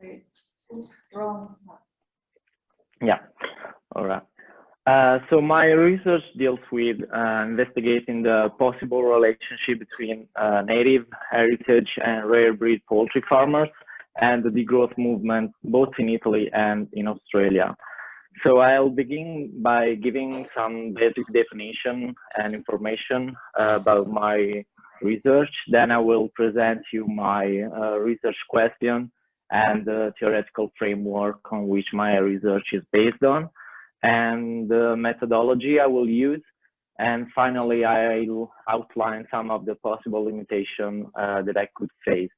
Wait, wrong. Yeah, all right. So my research deals with investigating the possible relationship between native, heritage, and rare breed poultry farmers and the degrowth movement, both in Italy and in Australia. So I'll begin by giving some basic definition and information about my research. Then I will present you my research question and the theoretical framework on which my research is based on, and the methodology I will use. And finally, I'll outline some of the possible limitations that I could face.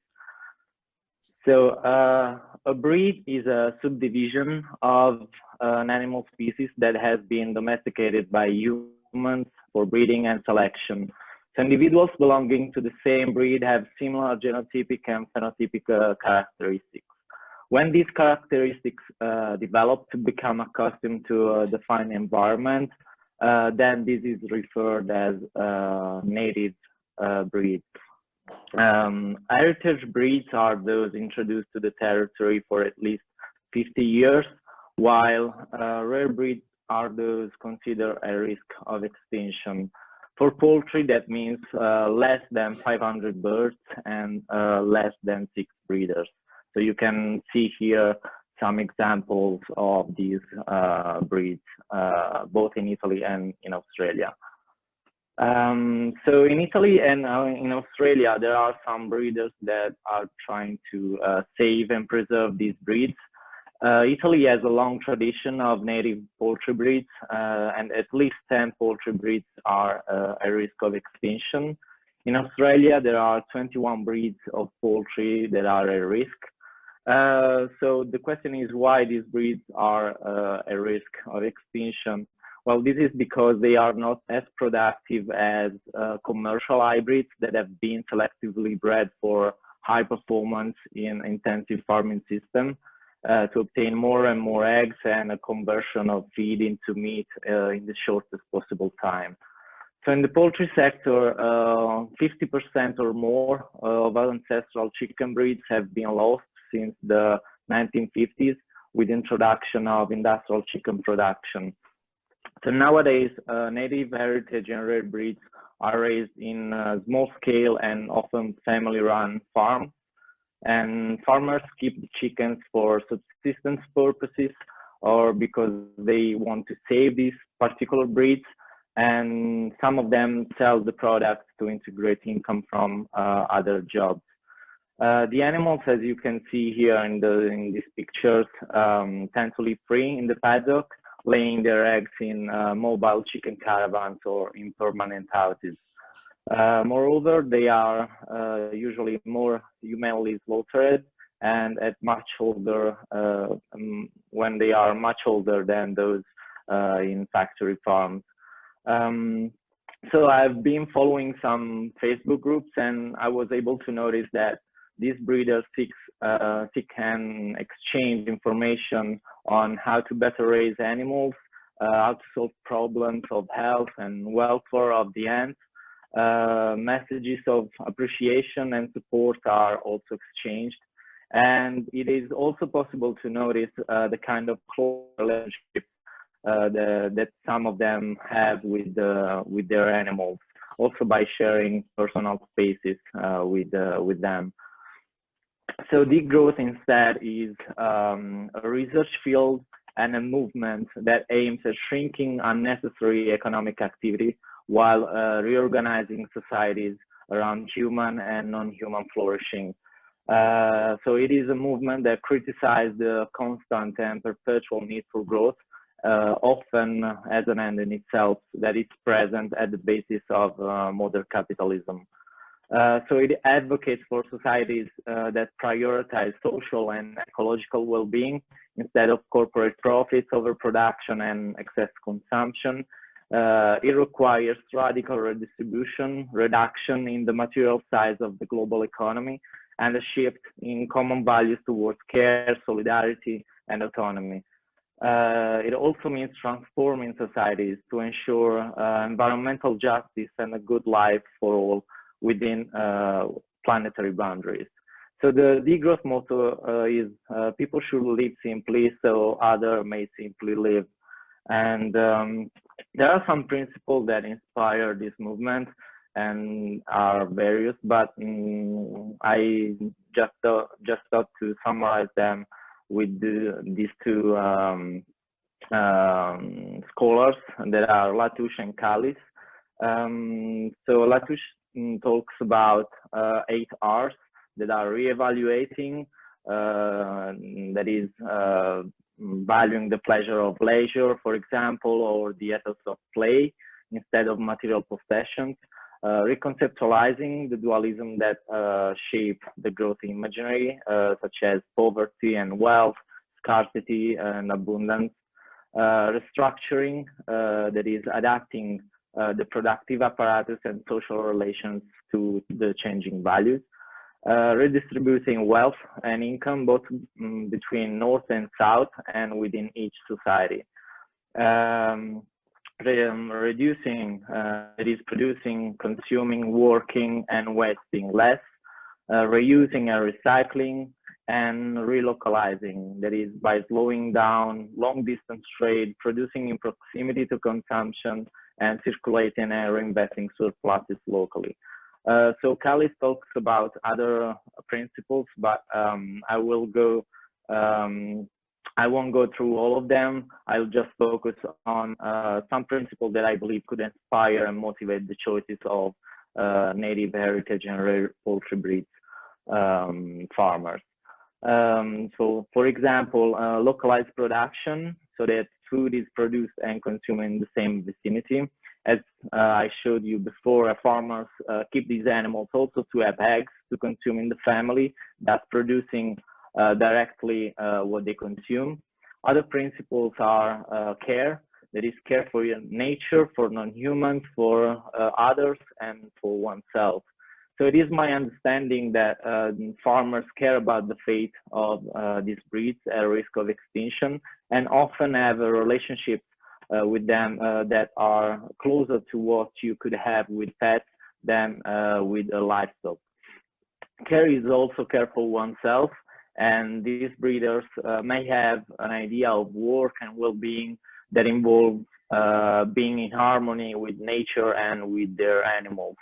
So a breed is a subdivision of an animal species that has been domesticated by humans for breeding and selection. So individuals belonging to the same breed have similar genotypic and phenotypic characteristics. When these characteristics develop to become accustomed to a defined environment, then this is referred as native breeds. Heritage breeds are those introduced to the territory for at least 50 years, while rare breeds are those considered a risk of extinction. For poultry, that means less than 500 birds and less than 6 breeders. So you can see here some examples of these breeds, both in Italy and in Australia. So in Italy and in Australia, there are some breeders that are trying to save and preserve these breeds. Italy has a long tradition of native poultry breeds, and at least 10 poultry breeds are at risk of extinction. In Australia, there are 21 breeds of poultry that are at risk. So the question is why these breeds are at risk of extinction. Well, this is because they are not as productive as commercial hybrids that have been selectively bred for high performance in intensive farming system to obtain more and more eggs and a conversion of feed into meat in the shortest possible time. So in the poultry sector, 50% or more of ancestral chicken breeds have been lost since the 1950s with introduction of industrial chicken production. So nowadays, native, heritage, and rare breeds are raised in small scale and often family-run farms. And farmers keep the chickens for subsistence purposes or because they want to save these particular breeds. And some of them sell the product to integrate income from other jobs. The animals, as you can see here in these pictures, tend to live free in the paddock, laying their eggs in mobile chicken caravans or in permanent houses. Moreover, they are usually more humanly slaughtered and at much older, when they are much older than those in factory farms. So I've been following some Facebook groups and I was able to notice that these breeders seek and exchange information on how to better raise animals, how to solve problems of health and welfare of the ants. Messages of appreciation and support are also exchanged. And it is also possible to notice the kind of close relationship that some of them have with their animals, also by sharing personal spaces with them. So degrowth instead is a research field and a movement that aims at shrinking unnecessary economic activity while reorganizing societies around human and non-human flourishing. So it is a movement that criticizes the constant and perpetual need for growth, often as an end in itself, that is present at the basis of modern capitalism. So it advocates for societies that prioritize social and ecological well-being instead of corporate profits, overproduction, and excess consumption. It requires radical redistribution, reduction in the material size of the global economy, and a shift in common values towards care, solidarity, and autonomy. It also means transforming societies to ensure environmental justice and a good life for all within planetary boundaries. So the degrowth motto is people should live simply so others may simply live. And there are some principles that inspire this movement and are various, but I just thought to summarize them with these two scholars that are Latouche and Callis. So Latouche talks about 8 R's that are reevaluating, that is valuing the pleasure of leisure, for example, or the ethos of play instead of material possessions, reconceptualizing the dualism that shape the growth imaginary, such as poverty and wealth, scarcity and abundance, restructuring, that is adapting the productive apparatus and social relations to the changing values, redistributing wealth and income both between North and South and within each society. Reducing, that is producing, consuming, working, and wasting less, reusing and recycling, and relocalizing, that is by slowing down long distance trade, producing in proximity to consumption, and circulating and reinvesting surpluses locally. So Callis talks about other principles, but I won't go through all of them. I'll just focus on some principles that I believe could inspire and motivate the choices of native heritage and rare poultry breeds farmers. So for example, localized production, so that food is produced and consumed in the same vicinity. As I showed you before, farmers keep these animals also to have eggs to consume in the family, thus producing directly what they consume. Other principles are care, that is care for your nature, for non-humans, for others, and for oneself. So it is my understanding that farmers care about the fate of these breeds at risk of extinction, and often have a relationship with them that are closer to what you could have with pets than with a livestock. Care is also care for oneself, and these breeders may have an idea of work and well-being that involves being in harmony with nature and with their animals.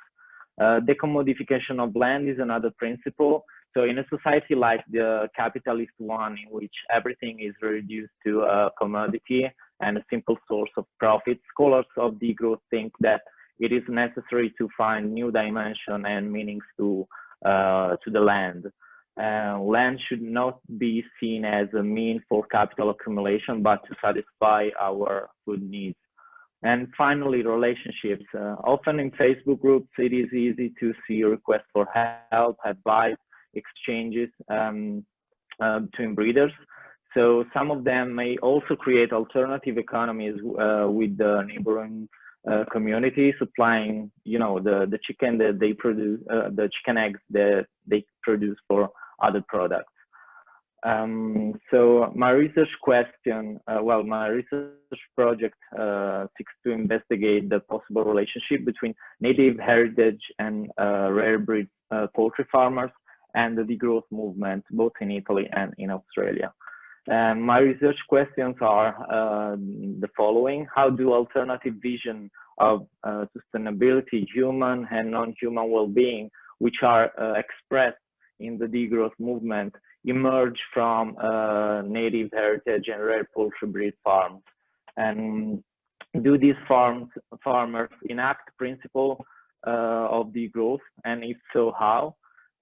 Decommodification of land is another principle. So in a society like the capitalist one, in which everything is reduced to a commodity and a simple source of profit, scholars of degrowth think that it is necessary to find new dimension and meanings to the land. Land should not be seen as a mean for capital accumulation, but to satisfy our food needs. And finally, relationships. Often in Facebook groups, it is easy to see requests for help, advice, exchanges between breeders. So some of them may also create alternative economies with the neighboring community, supplying, the chicken that they produce, the chicken eggs that they produce for other products. So my research question, my research project seeks to investigate the possible relationship between native heritage and rare breed poultry farmers and the degrowth movement, both in Italy and in Australia. My research questions are the following: how do alternative vision of sustainability, human and non-human well-being, which are expressed in the degrowth movement, emerge from native heritage and rare poultry breed farms? And do these farmers enact principle of degrowth, and if so, how?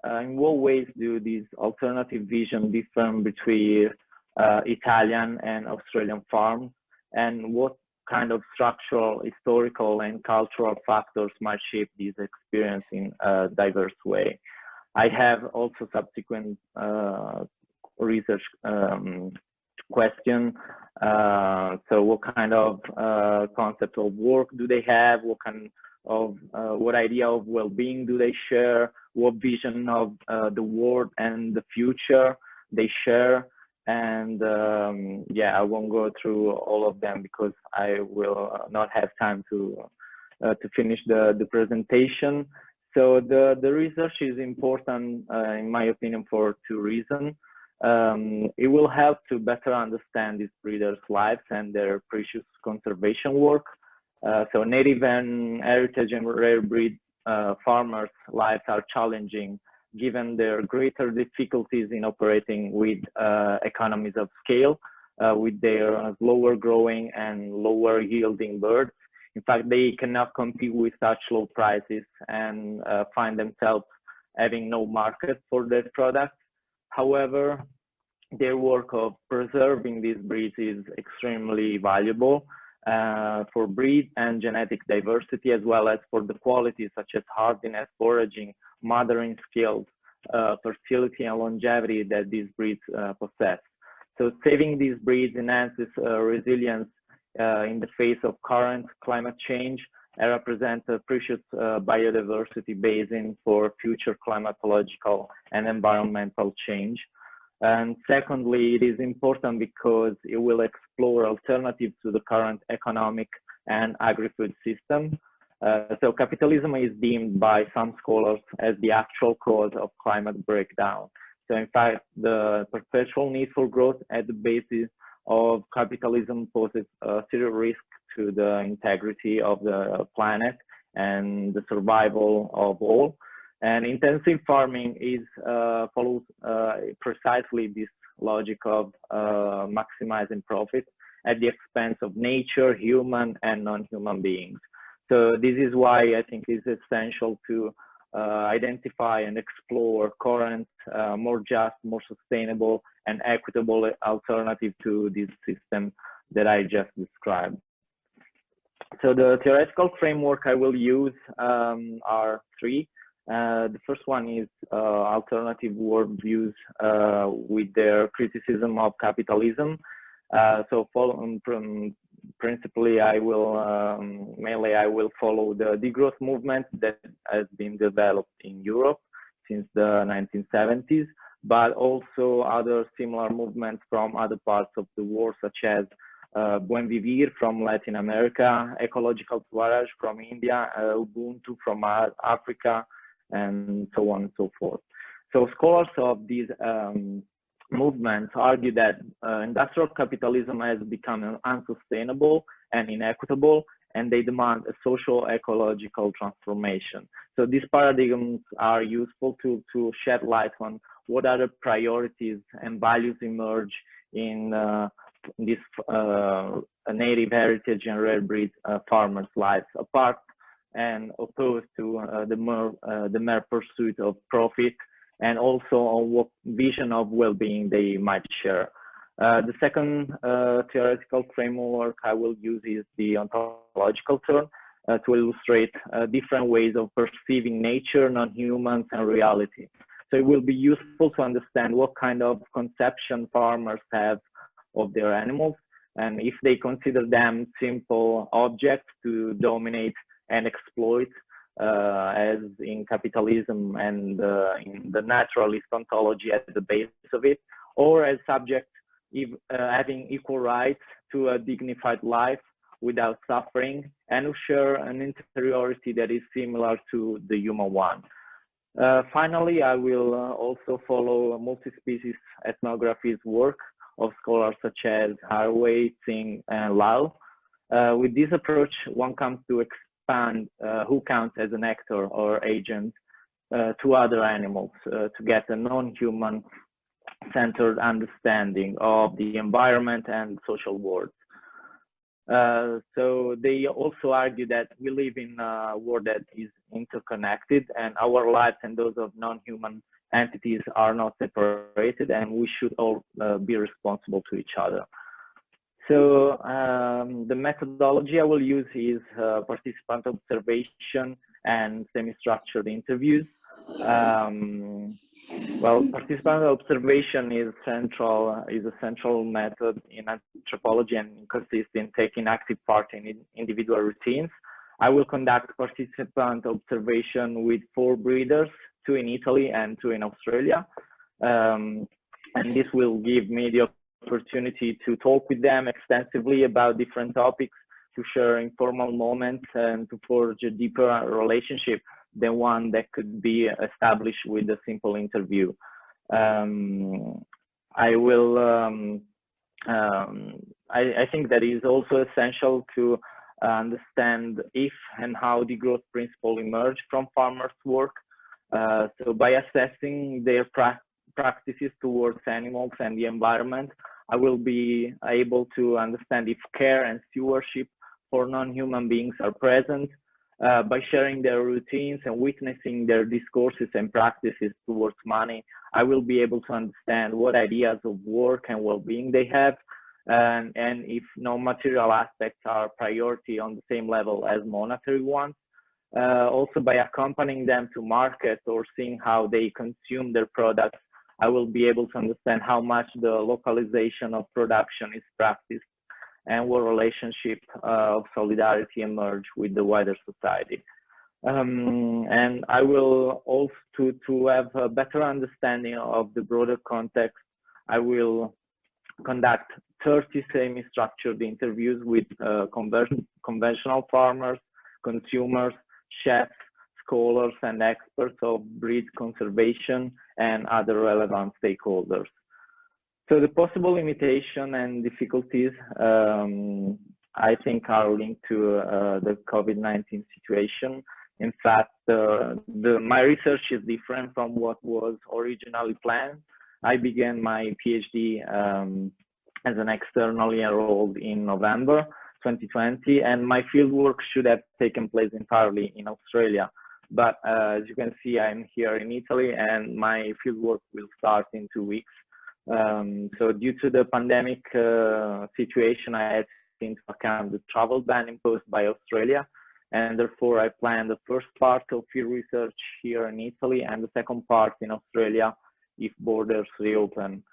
In what ways do these alternative vision differ between Italian and Australian farms, and what kind of structural, historical, and cultural factors might shape this experience in a diverse way? I have also subsequent research question. So what kind of concept of work do they have? What kind of, what idea of well-being do they share? What vision of the world and the future they share? And yeah, I won't go through all of them because I will not have time to finish the presentation. So the research is important, in my opinion, for two reasons. It will help to better understand these breeders' lives and their precious conservation work. So native and heritage and rare breed farmers' lives are challenging given their greater difficulties in operating with economies of scale, with their slower growing and lower yielding birds. In fact, they cannot compete with such low prices and find themselves having no market for their products. However, their work of preserving these breeds is extremely valuable for breed and genetic diversity, as well as for the qualities such as hardiness, foraging, mothering skills, fertility, and longevity that these breeds possess. So saving these breeds enhances resilience in the face of current climate change and represents a precious biodiversity basin for future climatological and environmental change. And secondly, it is important because it will explore alternatives to the current economic and agri-food system. So capitalism is deemed by some scholars as the actual cause of climate breakdown. So in fact, the perpetual need for growth at the basis of capitalism poses a serious risk to the integrity of the planet and the survival of all. And intensive farming follows precisely this logic of maximizing profit at the expense of nature, human and non-human beings. So this is why I think it's essential to identify and explore current, more just, more sustainable and equitable alternative to this system that I just described. So the theoretical framework I will use are three. The first one is alternative worldviews with their criticism of capitalism. So following from principally, I will mainly I will follow the degrowth movement that has been developed in Europe since the 1970s, but also other similar movements from other parts of the world, such as Buen Vivir from Latin America, ecological Tuareg from India, Ubuntu from Africa, and so on and so forth. So scholars of these movements argue that industrial capitalism has become unsustainable and inequitable, and they demand a social ecological transformation. So these paradigms are useful to shed light on what other priorities and values emerge in this native heritage and rare breed farmers' lives, apart and opposed to the mere pursuit of profit, and also on what vision of well-being they might share. The second theoretical framework I will use is the ontological turn to illustrate different ways of perceiving nature, non-humans, and reality. So it will be useful to understand what kind of conception farmers have of their animals, and if they consider them simple objects to dominate and exploit, as in capitalism and in the naturalist ontology at the base of it, or as subjects having equal rights to a dignified life without suffering, and who share an interiority that is similar to the human one. Finally, I will also follow multi-species ethnography's work of scholars such as Harway, Singh, and Lau. With this approach, one comes to expand who counts as an actor or agent to other animals to get a non-human centered understanding of the environment and social world. So they also argue that we live in a world that is interconnected, and our lives and those of non-human entities are not separated, and we should all be responsible to each other. So the methodology I will use is participant observation and semi-structured interviews. Well, participant observation is a central method in anthropology and consists in taking active part in individual routines. I will conduct participant observation with 4 breeders, 2 in Italy and 2 in Australia. And this will give me the opportunity to talk with them extensively about different topics, to share informal moments and to forge a deeper relationship than one that could be established with a simple interview. I think that is also essential to understand if and how the growth principle emerged from farmers' work. So by assessing their practices towards animals and the environment, I will be able to understand if care and stewardship for non-human beings are present. By sharing their routines and witnessing their discourses and practices towards money, I will be able to understand what ideas of work and well-being they have, and if non-material aspects are priority on the same level as monetary ones. Also, by accompanying them to market or seeing how they consume their products, I will be able to understand how much the localization of production is practiced and what relationship of solidarity emerge with the wider society. And I will also, to have a better understanding of the broader context, I will conduct 30 semi-structured interviews with conventional farmers, consumers, chefs, scholars, and experts of breed conservation and other relevant stakeholders. So the possible limitation and difficulties, I think, are linked to the COVID-19 situation. In fact, my research is different from what was originally planned. I began my PhD as an externally enrolled in November 2020, and my fieldwork should have taken place entirely in Australia. But as you can see, I'm here in Italy, and my fieldwork will start in 2 weeks. So due to the pandemic situation, I had to take into account the travel ban imposed by Australia, and therefore I planned the first part of field research here in Italy and the second part in Australia if borders reopen.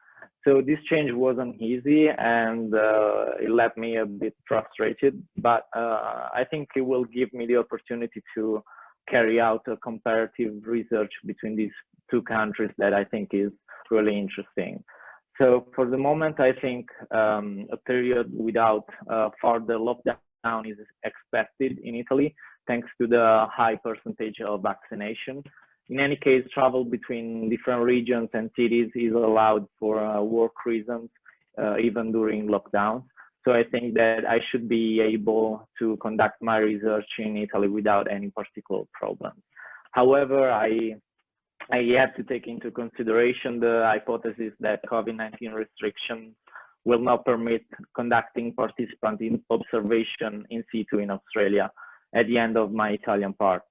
So this change wasn't easy, and it left me a bit frustrated, but I think it will give me the opportunity to carry out a comparative research between these two countries that I think is really interesting. So for the moment, I think a period without further lockdown is expected in Italy, thanks to the high percentage of vaccination. In any case, travel between different regions and cities is allowed for work reasons, even during lockdown. So I think that I should be able to conduct my research in Italy without any particular problems. However, I have to take into consideration the hypothesis that COVID-19 restrictions will not permit conducting participant observation in situ in Australia at the end of my Italian part.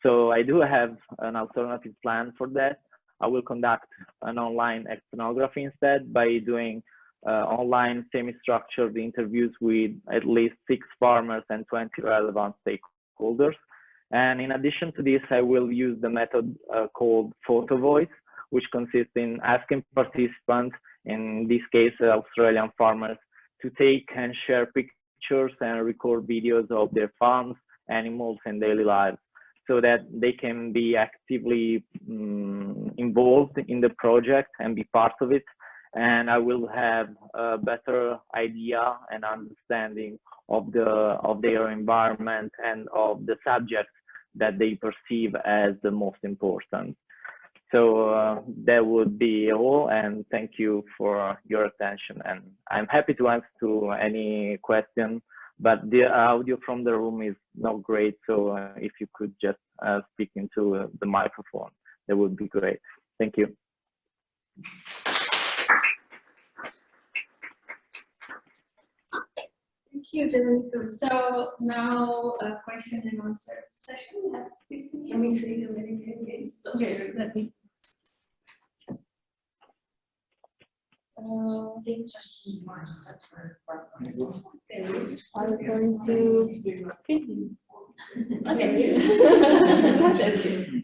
So I do have an alternative plan for that. I will conduct an online ethnography instead by doing online semi-structured interviews with at least 6 farmers and 20 relevant stakeholders. And in addition to this, I will use the method called photo voice, which consists in asking participants, in this case Australian farmers, to take and share pictures and record videos of their farms, animals, and daily lives, so that they can be actively involved in the project and be part of it. And I will have a better idea and understanding of their environment and of the subjects that they perceive as the most important. So that would be all, and thank you for your attention. And I'm happy to answer to any question, but the audio from the room is not great. So if you could just speak into the microphone, that would be great. Thank you. Thank you, Domenico. So now a question and answer session. Let me see how many games. Okay, let me. I'm going to. Okay. That's it.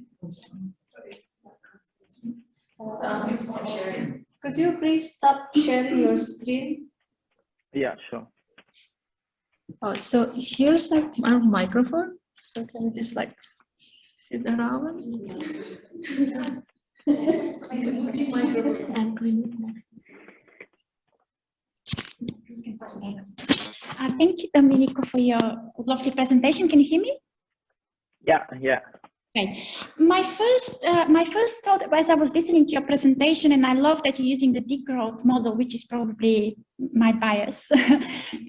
Could you please stop sharing your screen? Yeah, sure. Oh, so here's like our microphone. So can we just like sit around? Thank you, Domenico, for your lovely presentation. Can you hear me? Yeah. Right. My first thought as I was listening to your presentation, and I love that you're using the degrowth model, which is probably my bias.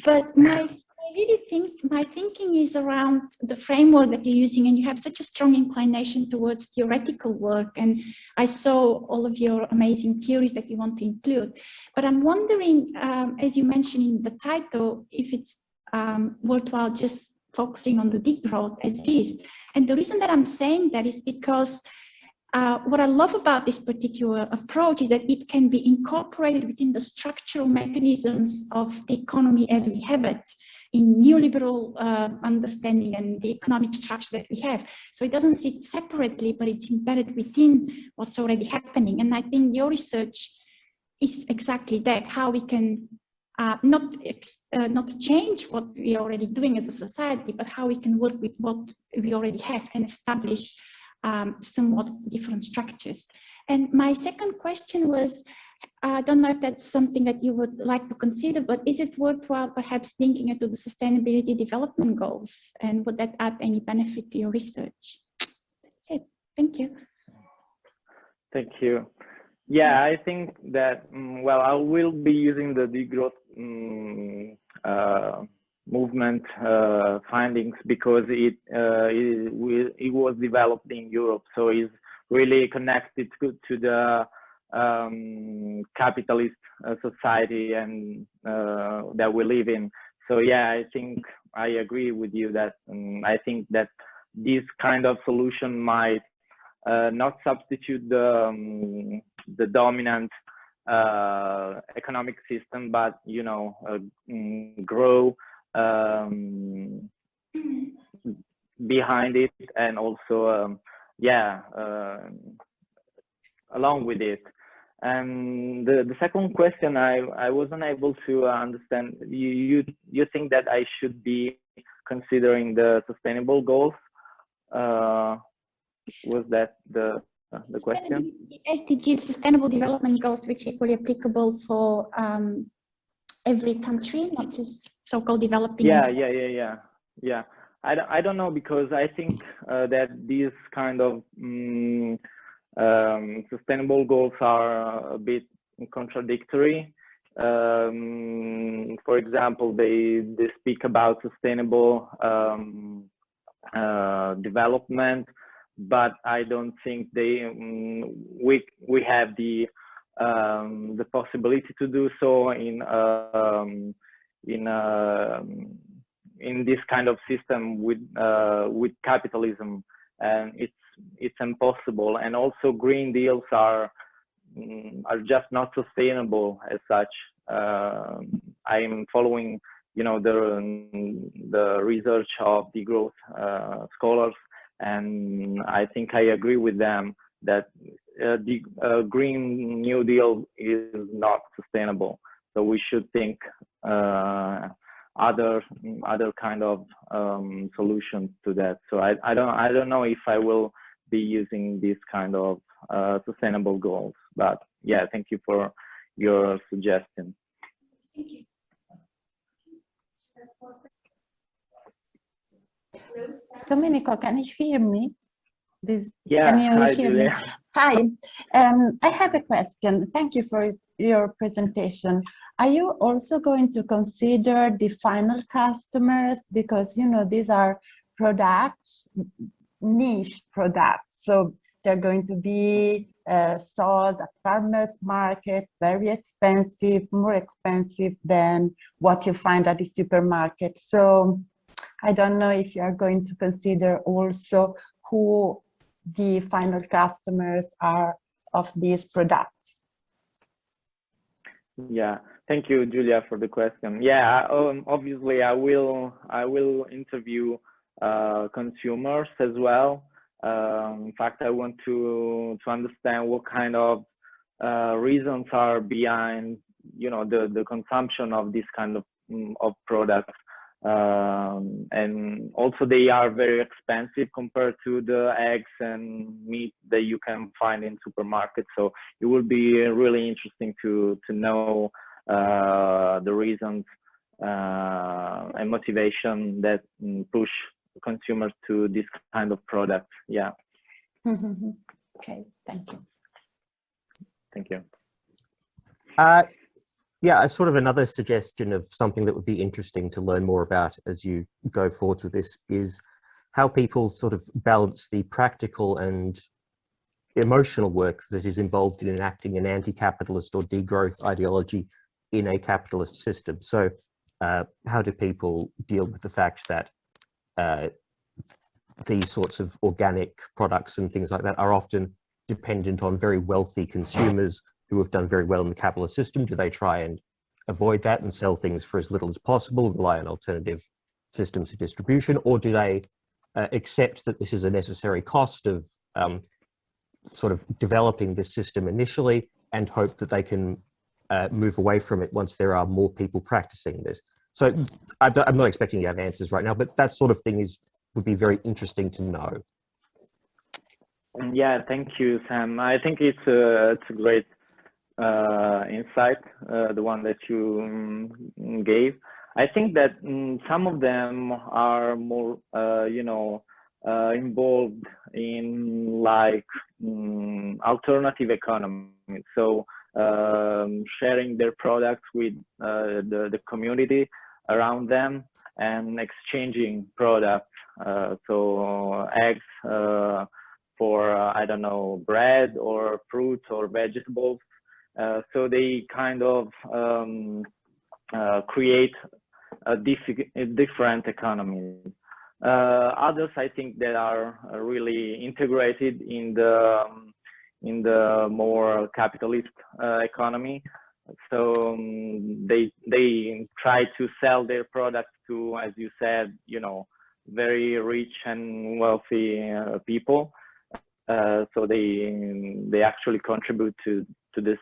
But my thinking is around the framework that you're using, and you have such a strong inclination towards theoretical work. And I saw all of your amazing theories that you want to include. But I'm wondering, as you mentioned in the title, if it's worthwhile just focusing on the degrowth as is. And the reason that I'm saying that is because what I love about this particular approach is that it can be incorporated within the structural mechanisms of the economy as we have it in neoliberal understanding and the economic structure that we have. So it doesn't sit separately, but it's embedded within what's already happening. And I think your research is exactly that, how we can not change what we are already doing as a society, but how we can work with what we already have and establish somewhat different structures. And my second question was, I don't know if that's something that you would like to consider, but is it worthwhile perhaps linking it to the Sustainability Development Goals? And would that add any benefit to your research? That's it. Thank you. Thank you. Yeah, I think that, well, I will be using the degrowth movement findings because it was developed in Europe, so it's really connected to the capitalist society and that we live in. So yeah, I think I agree with you that I think that this kind of solution might not substitute the dominant economic system, but you know, grow behind it, and also along with it. And the second question, I wasn't able to understand. You think that I should be considering the sustainable goals? Was that the question? SDG, Sustainable Development Goals, which are equally applicable for every country, not just so-called developing. Yeah. I don't know, because I think that these kind of sustainable goals are a bit contradictory. For example, they speak about sustainable development, but I don't think we have the possibility to do so in this kind of system with capitalism, and it's impossible. And also green deals are just not sustainable as such. I'm following, you know, the research of degrowth scholars, and I think I agree with them that the Green New Deal is not sustainable. So we should think other kind of solutions to that. So I don't know if I will be using this kind of sustainable goals, but yeah, thank you for your suggestion. Thank you. Domenico, can you hear me? Yeah, can you hi, hear me? Julia. Hi, I have a question. Thank you for your presentation. Are you also going to consider the final customers? Because, you know, these are products, niche products. So they're going to be sold at farmers market, very expensive, more expensive than what you find at the supermarket. So I don't know if you are going to consider also who the final customers are of these products. Yeah, thank you, Julia, for the question. Yeah, obviously I will interview consumers as well. In fact, I want to understand what kind of reasons are behind, you know, the consumption of this kind of products. And also they are very expensive compared to the eggs and meat that you can find in supermarkets. So it will be really interesting to know the reasons and motivation that push consumers to this kind of products. Yeah. Okay, thank you. Thank you. Yeah, sort of another suggestion of something that would be interesting to learn more about as you go forward with this is how people sort of balance the practical and emotional work that is involved in enacting an anti-capitalist or degrowth ideology in a capitalist system. So how do people deal with the fact that these sorts of organic products and things like that are often dependent on very wealthy consumers who have done very well in the capitalist system? Do they try and avoid that and sell things for as little as possible, rely on alternative systems of distribution, or do they accept that this is a necessary cost of sort of developing this system initially and hope that they can move away from it once there are more people practicing this? So I'm not expecting you to have answers right now, but that sort of thing would be very interesting to know. Yeah, thank you, Sam. I think it's a great insight, the one that you gave. I think that some of them are more, involved in like alternative economy. So sharing their products with the community around them and exchanging products. So eggs for, I don't know, bread or fruits or vegetables. So they kind of create a different economy. Others, I think, that are really integrated in the more capitalist economy. So they try to sell their products to, as you said, very rich and wealthy people. So they actually contribute to this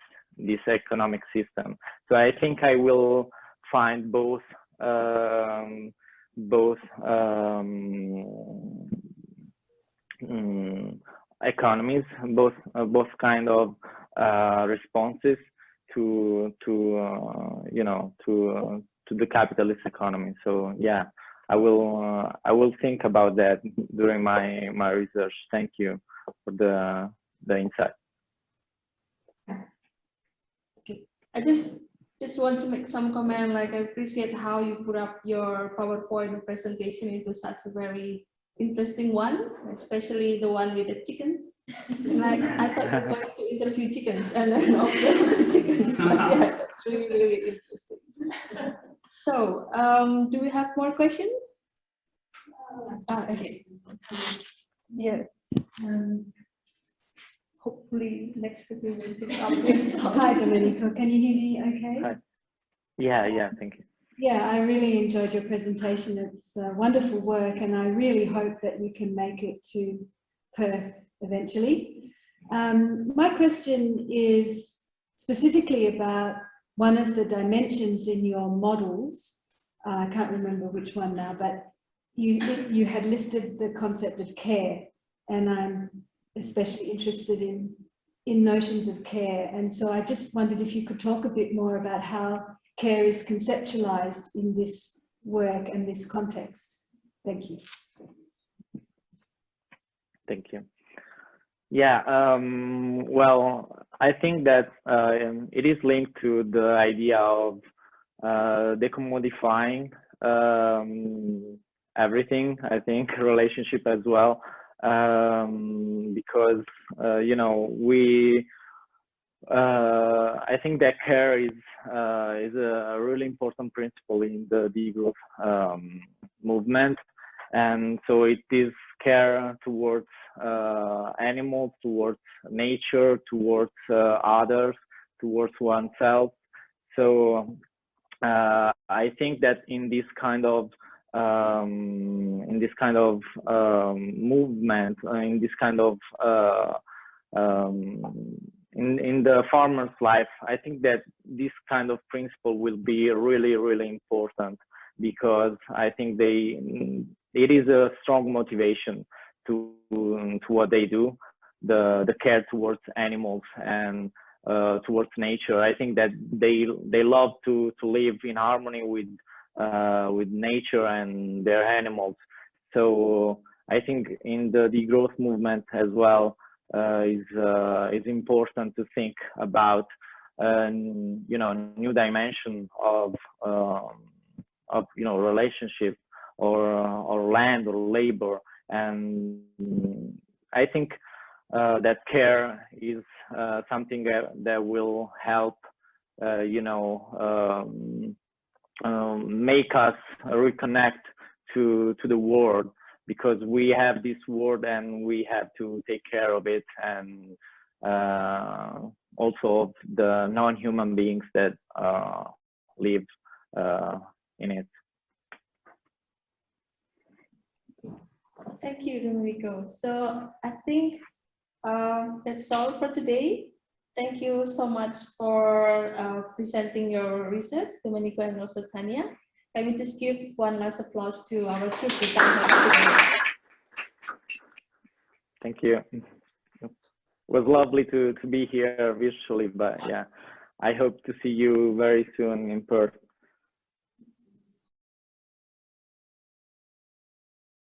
economic system. So I think I will find both economies, both kind of responses to the capitalist economy. So yeah, I will think about that during my research. Thank you for the insight. Okay. I just want to make some comment. Like, I appreciate how you put up your PowerPoint presentation into such a very interesting one, especially the one with the chickens. Like, I thought you were going to interview chickens and then observe the chickens. But yeah, that's really, really interesting. So, do we have more questions? Okay. Yes. Hopefully next week we will pick up this. Hi, Domenico. Can you hear me okay? Hi. Yeah, thank you. Yeah, I really enjoyed your presentation. It's wonderful work, and I really hope that you can make it to Perth eventually. My question is specifically about one of the dimensions in your models. I can't remember which one now, but you had listed the concept of care, and I'm especially interested in notions of care. And so I just wondered if you could talk a bit more about how care is conceptualized in this work and this context. Thank you. Thank you. Yeah, well, I think that it is linked to the idea of decommodifying everything, I think, relationship as well. Because I think that care is a really important principle in the degrowth movement, and so it is care towards animals, towards nature, towards others, towards oneself. So I think that in this kind of movement, in this kind of in the farmer's life, I think that this kind of principle will be really, really important, because I think it is a strong motivation to what they do, the care towards animals and towards nature. I think that they love to live in harmony with nature and their animals. So I think in the degrowth movement as well is important to think about new dimension of relationship or land or labor, and I think that care is something that will help make us reconnect to the world, because we have this world and we have to take care of it, and also of the non-human beings that live in it. Thank you, Domenico. So I think that's all for today. Thank you so much for presenting your research, Domenico and also Tanya. Let me just give one last applause to our two presenters. Thank you. It was lovely to be here virtually, but yeah, I hope to see you very soon in person.